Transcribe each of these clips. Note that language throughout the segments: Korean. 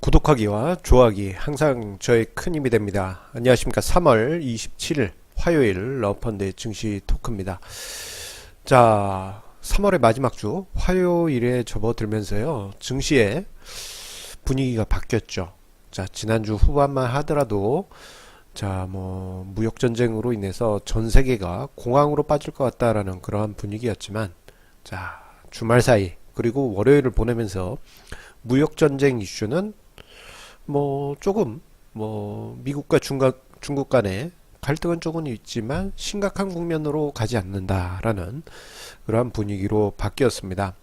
구독하기와 좋아하기 항상 저의 큰 힘이 됩니다. 안녕하십니까. 3월 27일 화요일 러펀드의 증시 토크입니다. 자, 3월의 마지막 주 화요일에 접어들면서요, 증시의 분위기가 바뀌었죠. 자, 지난주 후반만 하더라도 무역전쟁으로 인해서 전 세계가 공황으로 빠질 것 같다라는 그러한 분위기였지만, 자, 주말 사이 그리고 월요일을 보내면서 무역전쟁 이슈는 조금 미국과 중국 간의 갈등은 조금 있지만 심각한 국면으로 가지 않는다라는 그러한 분위기로 바뀌었습니다.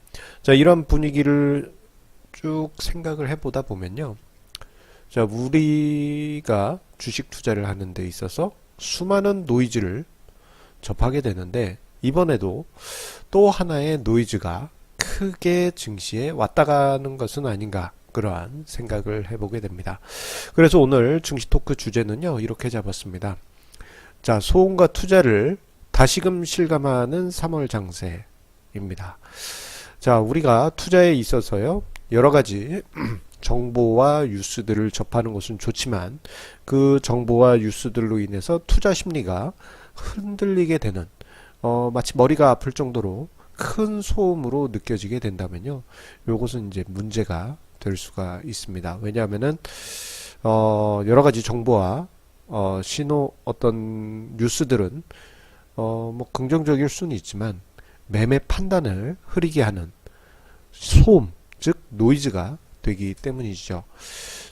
자, 이런 분위기를 쭉 생각을 해보다 보면요. 자, 우리가 주식 투자를 하는 데 있어서 수많은 노이즈를 접하게 되는데, 이번에도 또 하나의 노이즈가 크게 증시에 왔다 가는 것은 아닌가, 그러한 생각을 해보게 됩니다. 그래서 오늘 증시 토크 주제는요, 이렇게 잡았습니다. 자, 소음과 투자를 다시금 실감하는 3월 장세입니다. 자, 우리가 투자에 있어서요, 여러 가지 정보와 뉴스들을 접하는 것은 좋지만, 그 정보와 뉴스들로 인해서 투자 심리가 흔들리게 되는, 마치 머리가 아플 정도로 큰 소음으로 느껴지게 된다면요, 요것은 이제 문제가 될 수가 있습니다. 왜냐하면은 여러 가지 정보와 신호, 어떤 뉴스들은 긍정적일 수는 있지만 매매 판단을 흐리게 하는 소음, 즉 노이즈가 되기 때문이죠.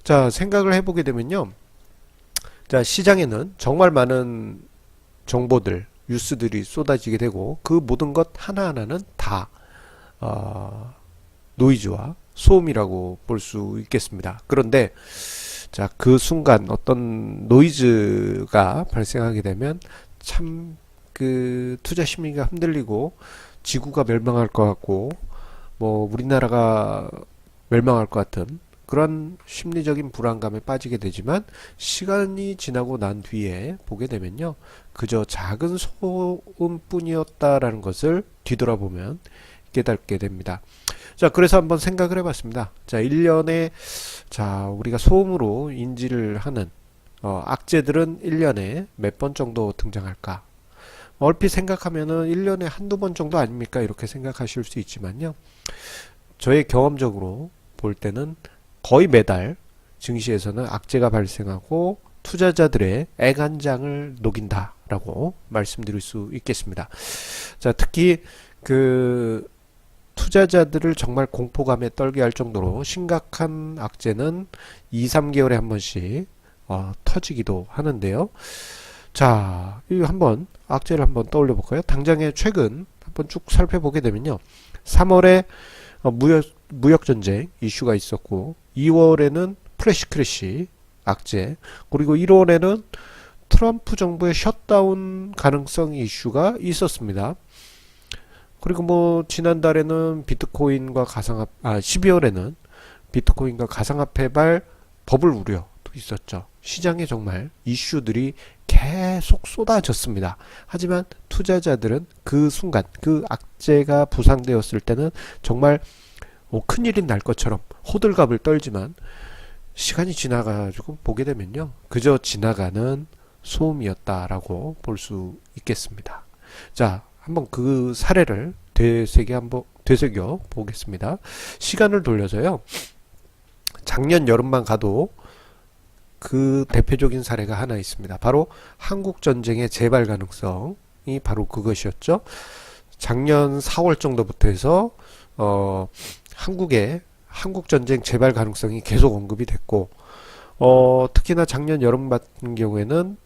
자, 생각을 해보게 되면요, 자, 시장에는 정말 많은 정보들, 뉴스들이 쏟아지게 되고, 그 모든 것 하나하나는 다 노이즈와 소음이라고 볼 수 있겠습니다. 그런데 자, 그 순간 어떤 노이즈가 발생하게 되면 참 그 투자 심리가 흔들리고, 지구가 멸망할 것 같고 우리나라가 멸망할 것 같은 그런 심리적인 불안감에 빠지게 되지만, 시간이 지나고 난 뒤에 보게 되면요, 그저 작은 소음뿐이었다라는 것을 뒤돌아보면 깨닫게 됩니다. 자, 그래서 한번 생각을 해봤습니다. 자, 1년에 우리가 소음으로 인지를 하는 악재들은 1년에 몇 번 정도 등장할까? 얼핏 생각하면은 1년에 한두 번 정도 아닙니까? 이렇게 생각하실 수 있지만요, 저의 경험적으로 볼 때는 거의 매달 증시에서는 악재가 발생하고 투자자들의 애간장을 녹인다라고 말씀드릴 수 있겠습니다. 자, 특히 그 투자자들을 정말 공포감에 떨게 할 정도로 심각한 악재는 2, 3개월에 한 번씩 터지기도 하는데요. 자, 이 한번 악재를 한번 떠올려 볼까요? 당장의 최근 한번 쭉 살펴보게 되면요, 3월에 무역전쟁 이슈가 있었고, 2월에는 플래시 크래시 악재, 그리고 1월에는 트럼프 정부의 셧다운 가능성 이슈가 있었습니다. 그리고 지난달에는 비트코인과 12월에는 비트코인과 가상화폐발 버블 우려도 있었죠. 시장에 정말 이슈들이 계속 쏟아졌습니다. 하지만 투자자들은 그 순간, 그 악재가 부상되었을 때는 정말 큰일이 날 것처럼 호들갑을 떨지만, 시간이 지나가지고 보게 되면요, 그저 지나가는 소음이었다라고 볼 수 있겠습니다. 자, 한번 그 사례를 되새겨 보겠습니다. 시간을 돌려서요, 작년 여름만 가도 그 대표적인 사례가 하나 있습니다. 바로 한국 전쟁의 재발 가능성이 바로 그것이었죠. 작년 4월 정도부터 해서 한국 전쟁 재발 가능성이 계속 언급이 됐고, 특히나 작년 여름 같은 경우에는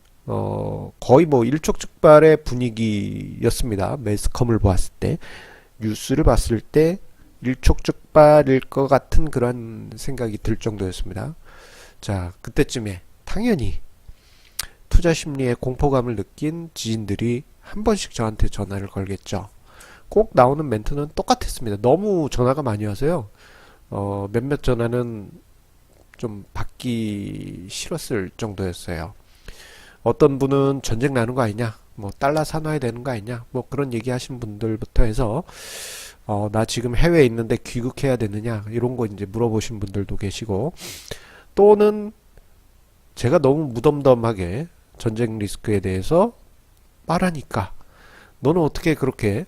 거의 일촉즉발의 분위기였습니다. 매스컴을 보았을 때, 뉴스를 봤을 때 일촉즉발일 것 같은 그런 생각이 들 정도였습니다. 자, 그때쯤에 당연히 투자 심리에 공포감을 느낀 지인들이 한 번씩 저한테 전화를 걸겠죠. 꼭 나오는 멘트는 똑같았습니다. 너무 전화가 많이 와서요, 몇몇 전화는 좀 받기 싫었을 정도였어요. 어떤 분은 전쟁 나는 거 아니냐, 달러 사놔야 되는 거 아니냐, 그런 얘기 하신 분들부터 해서 나 지금 해외에 있는데 귀국해야 되느냐, 이런 거 이제 물어보신 분들도 계시고, 또는 제가 너무 무덤덤하게 전쟁 리스크에 대해서 말하니까 너는 어떻게 그렇게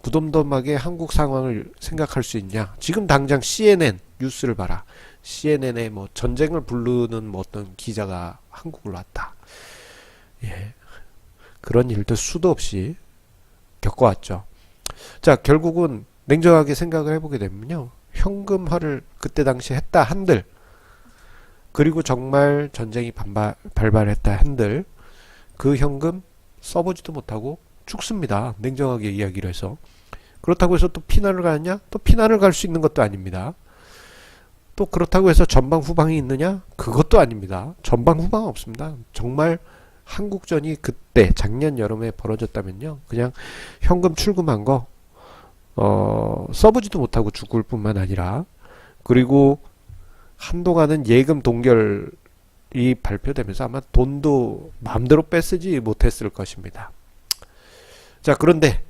무덤덤하게 한국 상황을 생각할 수 있냐. 지금 당장 CNN 뉴스를 봐라. CNN에 뭐 전쟁을 부르는 뭐 어떤 기자가 한국을 왔다. 예. 그런 일도 수도 없이 겪어왔죠. 자, 결국은 냉정하게 생각을 해보게 되면요. 현금화를 그때 당시 했다 한들, 그리고 정말 전쟁이 발발했다 한들, 그 현금 써보지도 못하고 죽습니다. 냉정하게 이야기를 해서. 그렇다고 해서 또 피난을 가느냐? 또 피난을 갈 수 있는 것도 아닙니다. 또 그렇다고 해서 전방 후방이 있느냐? 그것도 아닙니다. 전방 후방 없습니다. 정말 한국전이 그때 작년 여름에 벌어졌다면요. 그냥 현금 출금한 거 써보지도 못하고 죽을 뿐만 아니라, 그리고 한동안은 예금 동결이 발표되면서 아마 돈도 마음대로 뺏쓰지 못했을 것입니다. 자, 그런데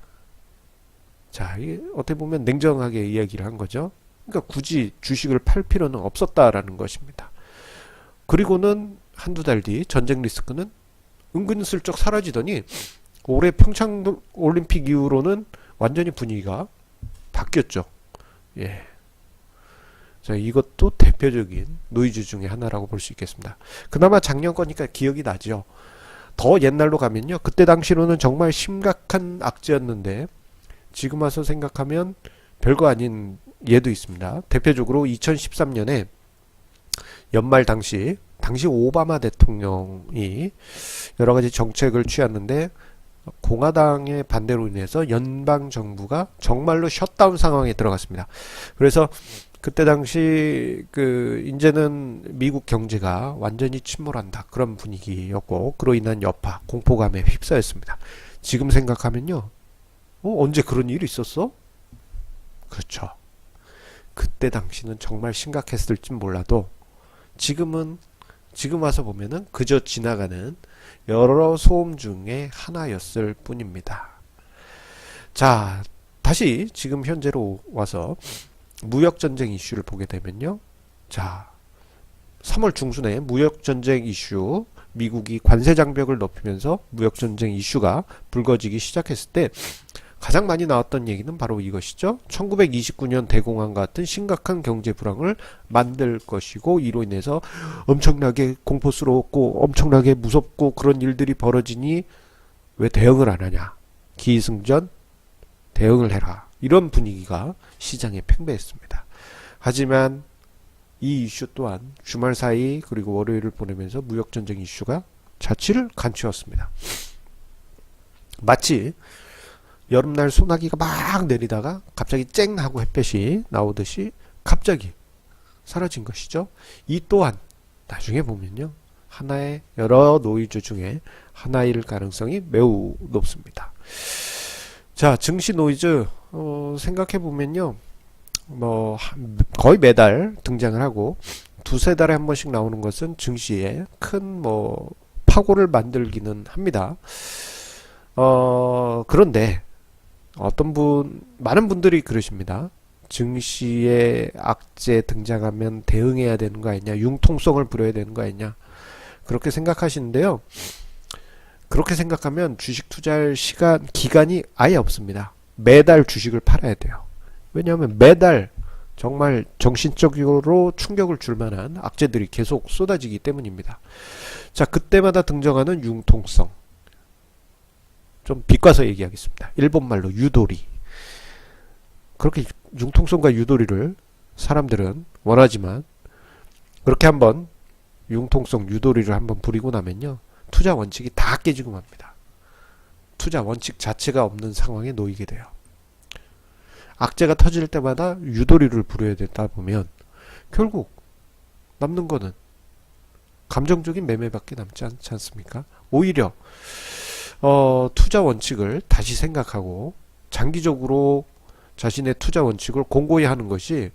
자, 이게 어떻게 보면 냉정하게 이야기를 한 거죠. 그러니까 굳이 주식을 팔 필요는 없었다라는 것입니다. 그리고는 한두 달 뒤 전쟁 리스크는 은근슬쩍 사라지더니 올해 평창 올림픽 이후로는 완전히 분위기가 바뀌었죠. 예. 자, 이것도 대표적인 노이즈 중에 하나라고 볼 수 있겠습니다. 그나마 작년 거니까 기억이 나죠. 더 옛날로 가면요. 그때 당시로는 정말 심각한 악재였는데 지금 와서 생각하면 별거 아닌 예도 있습니다. 대표적으로 2013년에 연말 당시 오바마 대통령이 여러 가지 정책을 취했는데 공화당의 반대로 인해서 연방 정부가 정말로 셧다운 상황에 들어갔습니다. 그래서 그때 당시 이제는 미국 경제가 완전히 침몰한다, 그런 분위기였고, 그로 인한 여파, 공포감에 휩싸였습니다. 지금 생각하면요, 언제 그런 일이 있었어? 그렇죠. 그때 당시는 정말 심각했을진 몰라도 지금 와서 보면은 그저 지나가는 여러 소음 중에 하나였을 뿐입니다. 자, 다시 지금 현재로 와서 무역전쟁 이슈를 보게 되면요. 자, 3월 중순에 무역전쟁 이슈, 미국이 관세 장벽을 높이면서 무역전쟁 이슈가 불거지기 시작했을 때 가장 많이 나왔던 얘기는 바로 이것이죠. 1929년 대공황과 같은 심각한 경제 불황을 만들 것이고, 이로 인해서 엄청나게 공포스러웠고 엄청나게 무섭고 그런 일들이 벌어지니 왜 대응을 안 하냐. 기승전 대응을 해라. 이런 분위기가 시장에 팽배했습니다. 하지만 이 이슈 또한 주말 사이 그리고 월요일을 보내면서 무역전쟁 이슈가 자취를 감추었습니다. 마치 여름날 소나기가 막 내리다가 갑자기 쨍 하고 햇볕이 나오듯이 갑자기 사라진 것이죠. 이 또한 나중에 보면요, 하나의 여러 노이즈 중에 하나일 가능성이 매우 높습니다. 자, 증시 노이즈 생각해 보면요, 뭐 거의 매달 등장을 하고 두세 달에 한 번씩 나오는 것은 증시에 큰 뭐 파고를 만들기는 합니다. 그런데 많은 분들이 그러십니다. 증시에 악재 등장하면 대응해야 되는 거 아니냐, 융통성을 부려야 되는 거 아니냐, 그렇게 생각하시는데요. 그렇게 생각하면 주식 투자할 기간이 아예 없습니다. 매달 주식을 팔아야 돼요. 왜냐하면 매달 정말 정신적으로 충격을 줄 만한 악재들이 계속 쏟아지기 때문입니다. 자, 그때마다 등장하는 융통성, 좀 비꼬아서 얘기하겠습니다. 일본말로 유도리. 그렇게 융통성과 유도리를 사람들은 원하지만, 그렇게 한번 융통성 유도리를 한번 부리고 나면요, 투자 원칙이 다 깨지고 맙니다. 투자 원칙 자체가 없는 상황에 놓이게 돼요. 악재가 터질 때마다 유도리를 부려야 되다 보면 결국 남는 거는 감정적인 매매밖에 남지 않지 않습니까? 오히려 투자 원칙을 다시 생각하고 장기적으로 자신의 투자 원칙을 공고히 하는 것이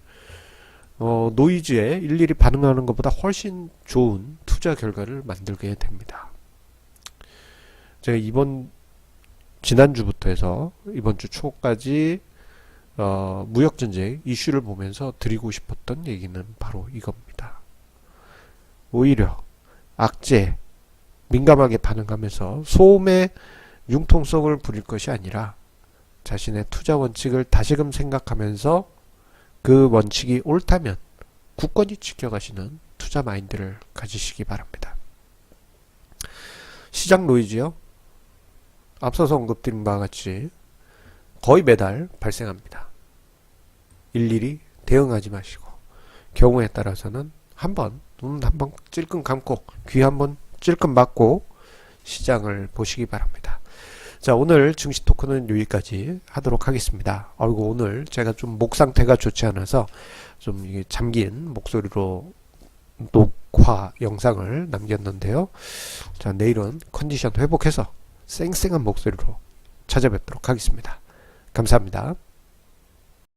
노이즈에 일일이 반응하는 것보다 훨씬 좋은 투자 결과를 만들게 됩니다. 제가 지난주부터 해서 이번 주 초까지 무역전쟁 이슈를 보면서 드리고 싶었던 얘기는 바로 이겁니다. 오히려 악재, 민감하게 반응하면서 소음의 융통성을 부릴 것이 아니라 자신의 투자 원칙을 다시금 생각하면서 그 원칙이 옳다면 굳건히 지켜가시는 투자 마인드를 가지시기 바랍니다. 시장 노이즈요. 앞서서 언급드린 바와 같이 거의 매달 발생합니다. 일일이 대응하지 마시고 경우에 따라서는 한번 눈 한번 찔끔 감고 귀 한번 찔끔 막고 시장을 보시기 바랍니다. 자, 오늘 증시 토크는 여기까지 하도록 하겠습니다. 아이고, 오늘 제가 좀 목 상태가 좋지 않아서 좀 이게 잠긴 목소리로 녹화 영상을 남겼는데요. 자, 내일은 컨디션 회복해서 쌩쌩한 목소리로 찾아뵙도록 하겠습니다. 감사합니다.